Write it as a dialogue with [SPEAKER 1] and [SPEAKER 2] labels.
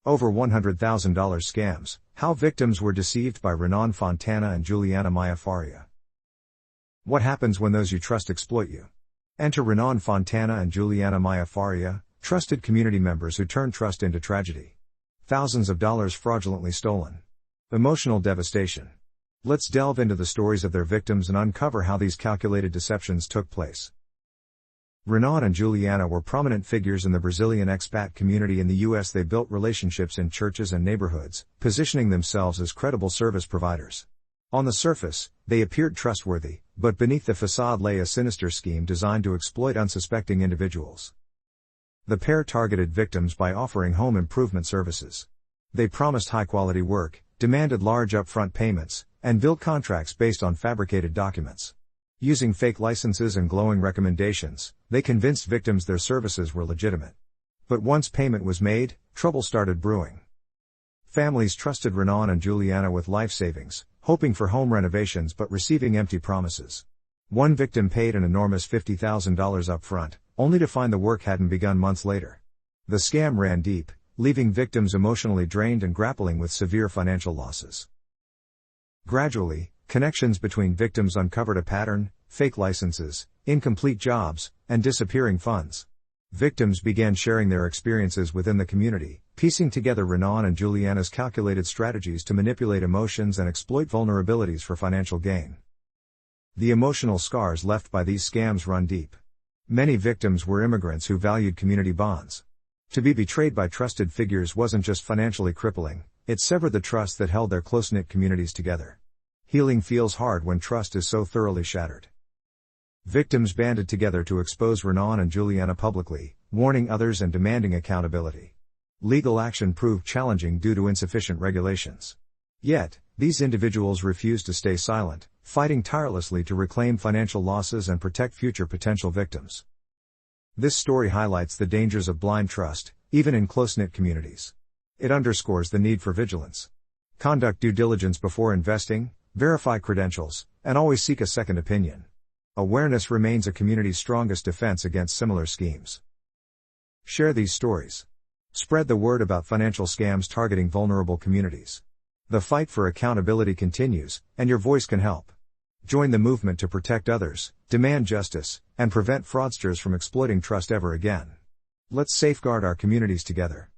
[SPEAKER 1] Over $100,000 scams, how victims were deceived by Renan Fontana and Juliana Maia Faria. What happens when those you trust exploit you? Enter Renan Fontana and Juliana Maia Faria, trusted community members who turn trust into tragedy. Thousands of dollars fraudulently stolen. Emotional devastation. Let's delve into the stories of their victims and uncover how these calculated deceptions took place. Renan and Juliana were prominent figures in the Brazilian expat community in the U.S. They built relationships in churches and neighborhoods, positioning themselves as credible service providers. On the surface, they appeared trustworthy, but beneath the facade lay a sinister scheme designed to exploit unsuspecting individuals. The pair targeted victims by offering home improvement services. They promised high-quality work, demanded large upfront payments, and built contracts based on fabricated documents. Using fake licenses and glowing recommendations, they convinced victims their services were legitimate. But once payment was made, trouble started brewing. Families trusted Renan and Juliana with life savings, hoping for home renovations but receiving empty promises. One victim paid an enormous $50,000 upfront, only to find the work hadn't begun months later. The scam ran deep, leaving victims emotionally drained and grappling with severe financial losses. Gradually, connections between victims uncovered a pattern: fake licenses, incomplete jobs, and disappearing funds. Victims began sharing their experiences within the community, piecing together Renan and Juliana's calculated strategies to manipulate emotions and exploit vulnerabilities for financial gain. The emotional scars left by these scams run deep. Many victims were immigrants who valued community bonds. To be betrayed by trusted figures wasn't just financially crippling, it severed the trust that held their close-knit communities together. Healing feels hard when trust is so thoroughly shattered. Victims banded together to expose Renan and Juliana publicly, warning others and demanding accountability. Legal action proved challenging due to insufficient regulations. Yet, these individuals refused to stay silent, fighting tirelessly to reclaim financial losses and protect future potential victims. This story highlights the dangers of blind trust, even in close-knit communities. It underscores the need for vigilance. Conduct due diligence before investing, verify credentials, and always seek a second opinion. Awareness remains a community's strongest defense against similar schemes. Share these stories. Spread the word about financial scams targeting vulnerable communities. The fight for accountability continues, and your voice can help. Join the movement to protect others, demand justice, and prevent fraudsters from exploiting trust ever again. Let's safeguard our communities together.